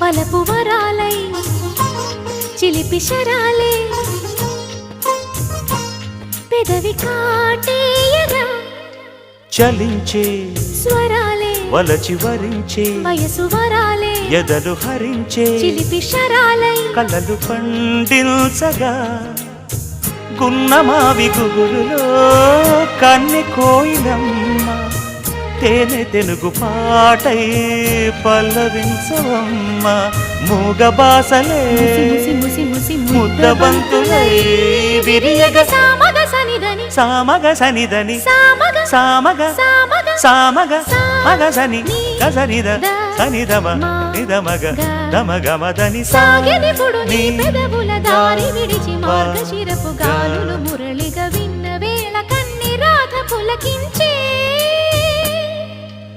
వలపు వరాలై చిలిపి శరాలే పెదవి కాటేయగా చలించే స్వరాలే వలచి వరించే వయసు వరాలే ఎదలు హరించే చిలిపి శరాలై కలలు పండించగా గున్నమావి గుగురులో కన్నె కోయిలమ్మ తేనె తెనుగు పాటై పల్లవించవమ్మ మూగ బాసలే ముద్దబంతులై విరియగ సామగ సనిదని సామగ సనిదని సామగ సామగ సామగ సామగ మగ సని గసనిద సనిదమ నిదమగ దమగమదని సాగెనిపుడు నీ పెదవుల దారి విడిచి మార్గశిరపు గాలులు మురళిగా విన్న వేళ కన్ని రాధ పులకించే